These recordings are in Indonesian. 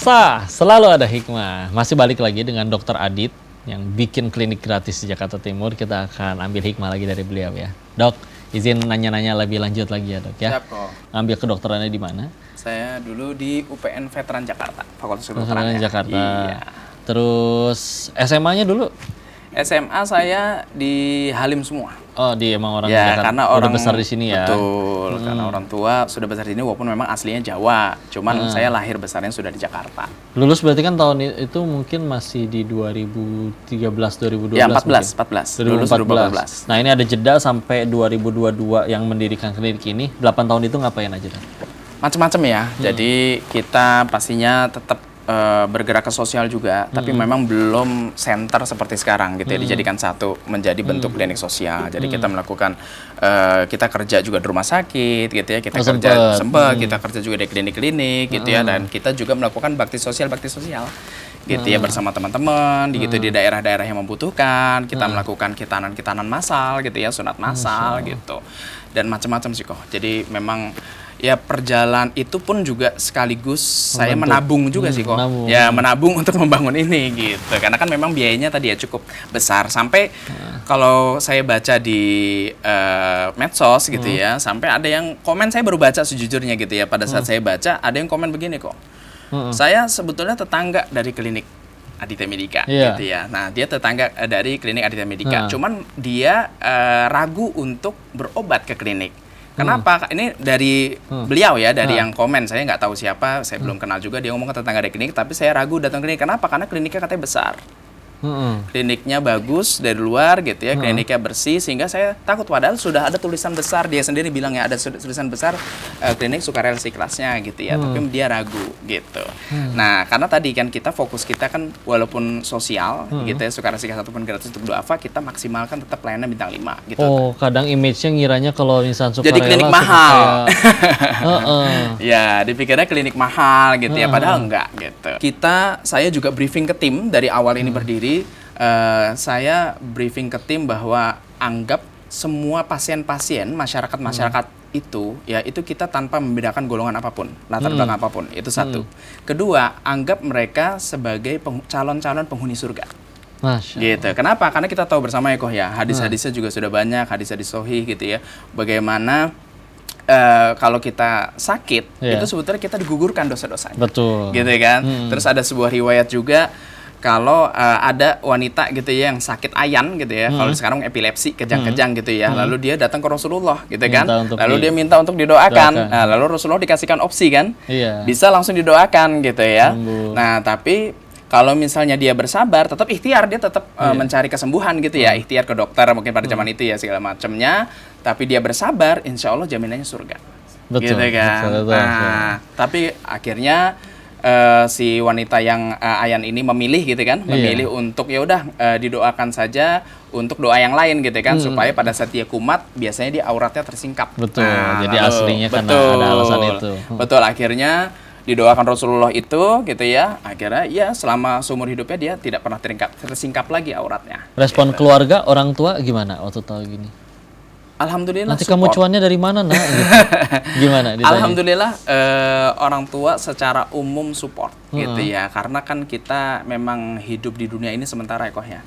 Pemirsa, selalu ada hikmah. Masih balik lagi dengan Dokter Adit yang bikin klinik gratis di Jakarta Timur. Kita akan ambil hikmah lagi dari beliau ya. Dok, izin nanya-nanya lebih lanjut lagi ya dok ya. Siap kok. Ambil kedokterannya di mana? Saya dulu di UPN Veteran Jakarta, Fakultas Kedokteran. Veteran Jakarta. Iya. Terus SMA-nya dulu? SMA saya di Halim semua. Oh, di emang orang Ya, Jakarta. karena Udah orang besar di sini ya. Betul, karena orang tua sudah besar di sini walaupun memang aslinya Jawa. Cuman saya lahir besarnya sudah di Jakarta. Lulus berarti kan tahun itu mungkin masih di 2013 2012. Ya, 14. Lulus 2014. Nah, ini ada jeda sampai 2022 yang mendirikan klinik ini. 8 tahun itu ngapain aja dok? Macam-macam ya. Jadi kita pastinya tetap bergerak ke sosial juga, tapi memang belum center seperti sekarang gitu ya, dijadikan satu menjadi bentuk klinik sosial. Jadi kita melakukan kita kerja juga di rumah sakit gitu ya, kita kerja sempat, kita kerja juga di klinik-klinik gitu ya, dan kita juga melakukan bakti sosial gitu ya bersama teman-teman gitu di daerah-daerah yang membutuhkan. Kita melakukan khitanan massal gitu ya, sunat massal gitu, dan macam-macam sih kok. Jadi memang ya perjalanan itu pun juga sekaligus saya menabung juga sih kok. Ya menabung untuk membangun ini gitu. Karena kan memang biayanya tadi ya cukup besar. Sampai kalau saya baca di medsos gitu ya, sampai ada yang komen, saya baru baca sejujurnya gitu ya. Pada saat saya baca ada yang komen begini kok. Saya sebetulnya tetangga dari klinik Aditya Medika gitu ya. Nah, dia tetangga dari klinik Aditya Medika. Cuman dia ragu untuk berobat ke klinik. Kenapa? Ini dari beliau ya, dari yang komen. Saya nggak tahu siapa, saya belum kenal juga. Dia ngomong ke tetangga dari klinik, tapi saya ragu datang ke klinik. Kenapa? Karena kliniknya katanya besar. Kliniknya bagus dari luar gitu ya, kliniknya bersih, sehingga saya takut. Padahal sudah ada tulisan besar, dia sendiri bilang ya ada tulisan besar klinik sukarela kelasnya gitu ya, tapi dia ragu gitu. Nah, karena tadi kan kita fokus kita kan walaupun sosial gitu ya, sukarela kelas ataupun gratis untuk duafa, kita maksimalkan tetap pelayanan bintang 5 gitu. Oh, kadang image-nya ngiranya kalau misalnya sukarela jadi klinik mahal. Ya, dipikirnya klinik mahal gitu ya, padahal enggak gitu. Saya juga briefing ke tim dari awal ini berdiri. Saya briefing ke tim bahwa anggap semua pasien-pasien masyarakat itu ya, itu kita tanpa membedakan golongan apapun, latar belakang apapun, itu satu. Kedua, anggap mereka sebagai calon-calon penghuni surga. Gitu. Kenapa? Karena kita tahu bersama ya kok ya, hadis-hadisnya juga sudah banyak, hadis-hadis sahih gitu ya. Bagaimana kalau kita sakit itu sebetulnya kita digugurkan dosa-dosanya. Betul. Gitu kan. Terus ada sebuah riwayat juga, kalau ada wanita gitu ya yang sakit ayan gitu ya, kalau sekarang epilepsi, kejang-kejang gitu ya, lalu dia datang ke Rasulullah gitu kan, lalu dia minta untuk didoakan. Nah, lalu Rasulullah dikasihkan opsi kan, bisa langsung didoakan gitu ya. Nah, tapi kalau misalnya dia bersabar, tetap ikhtiar, dia tetap mencari kesembuhan gitu ya, ikhtiar ke dokter mungkin pada zaman itu ya segala macamnya, tapi dia bersabar, insya Allah jaminannya surga. Betul, gitu kan. Nah, tapi akhirnya si wanita yang ayan ini memilih gitu kan, memilih untuk ya udah didoakan saja untuk doa yang lain gitu kan, supaya pada saat dia kumat biasanya dia auratnya tersingkap. Betul. Jadi aslinya karena ada alasan itu. Betul, akhirnya didoakan Rasulullah itu gitu ya, akhirnya ya selama seumur hidupnya dia tidak pernah tersingkap lagi auratnya. Respon keluarga, orang tua gimana waktu tahu gini? Alhamdulillah. Nanti kamu cuannya dari mana nak? Gitu. Gimana? Ditanya. Alhamdulillah orang tua secara umum support gitu ya, karena kan kita memang hidup di dunia ini sementara ya kok ya.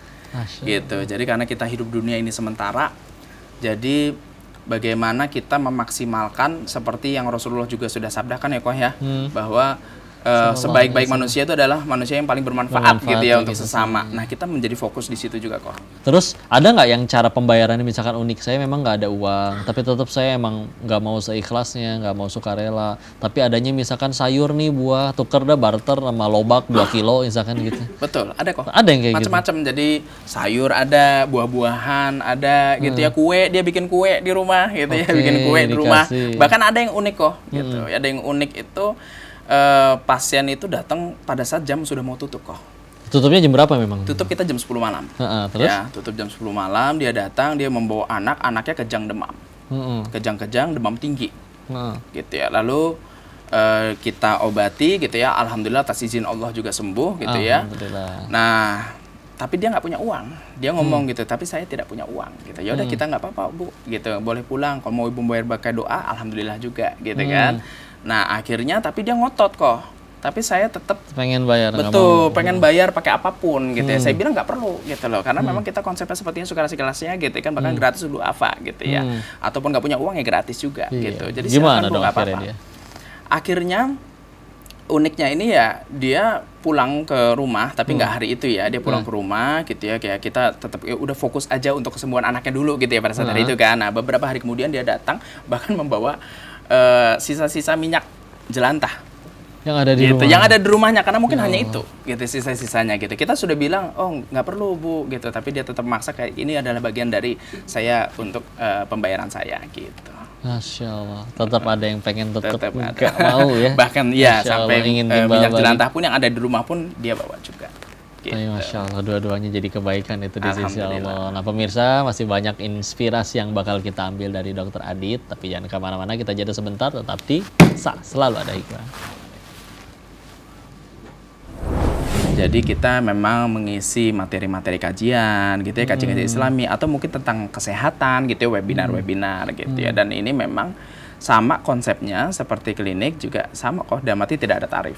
Gitu. Jadi karena kita hidup dunia ini sementara, jadi bagaimana kita memaksimalkan seperti yang Rasulullah juga sudah sabdakan ya kok ya, bahwa sebaik-baik manusia itu adalah manusia yang paling bermanfaat gitu ya untuk sesama. Nah, kita menjadi fokus di situ juga kok. Terus ada nggak yang cara pembayarannya misalkan unik? Saya memang nggak ada uang, tapi tetap saya emang nggak mau seikhlasnya, nggak mau sukarela. Tapi adanya misalkan sayur nih, buah, tuker dah barter sama lobak 2 kilo misalkan gitu. Betul, ada kok. Ada yang kayak macam-macam. Jadi sayur ada, buah-buahan ada gitu ya, kue, dia bikin kue di rumah gitu ya, bikin kue di rumah. Bahkan ada yang unik kok gitu. Ada yang unik itu pasien itu datang pada saat jam sudah mau tutup kok. Tutupnya jam berapa memang? Tutup kita jam 10 malam. Terus? Ya, tutup jam 10 malam, dia datang, dia membawa anaknya kejang demam. Kejang-kejang demam tinggi. Gitu ya. Lalu kita obati gitu ya. Alhamdulillah atas izin Allah juga sembuh gitu ya. Nah, tapi dia nggak punya uang. Dia ngomong gitu, tapi saya tidak punya uang gitu. Ya udah kita nggak apa-apa, Bu, gitu. Boleh pulang. Kalau mau Ibu bayar pakai doa, alhamdulillah juga gitu kan. Nah, akhirnya tapi dia ngotot kok. tapi saya tetap Pengen bayar, nggak betul mau. pengen bayar pakai apapun gitu ya. Saya bilang nggak perlu gitu loh, karena memang kita konsepnya sepertinya suka kasih kelasnya gitu kan, bahkan gratis dulu apa gitu ya, ataupun nggak punya uang ya gratis juga Iya. gitu. Jadi Gimana silakan Bu, dong nggak akhirnya apa-apa. dia? Akhirnya uniknya ini ya dia pulang ke rumah, tapi nggak hari itu ya, dia pulang ke rumah gitu ya, kayak kita tetap ya udah fokus aja untuk kesembuhan anaknya dulu gitu ya pada saat hari itu kan. Nah beberapa hari kemudian dia datang bahkan membawa sisa-sisa minyak jelantah Yang ada di gitu, rumah. yang ada di rumahnya, karena mungkin hanya itu gitu sisa-sisanya gitu. Kita sudah bilang oh nggak perlu Bu gitu, tapi dia tetap maksa kayak ini adalah bagian dari saya untuk pembayaran saya gitu. Masya Allah, tetap ada yang pengen tetap Tetap ada. nggak mau ya. Bahkan ya Masya Allah, sampai ingin timbal minyak balik. jelantah pun yang ada di rumah pun dia bawa juga. Gitu. Tapi Masya Allah, dua-duanya jadi kebaikan itu di sisi Alhamdulillah. Allah. Nah pemirsa, masih banyak inspirasi yang bakal kita ambil dari Dokter Adit. Tapi jangan kemana-mana, kita jeda sebentar, tetap di Selalu Ada Hikmah. Jadi kita memang mengisi materi-materi kajian gitu ya, kajian Islami atau mungkin tentang kesehatan gitu ya, webinar-webinar gitu ya. Dan ini memang sama konsepnya seperti klinik juga sama kok, dalam arti tidak ada tarif.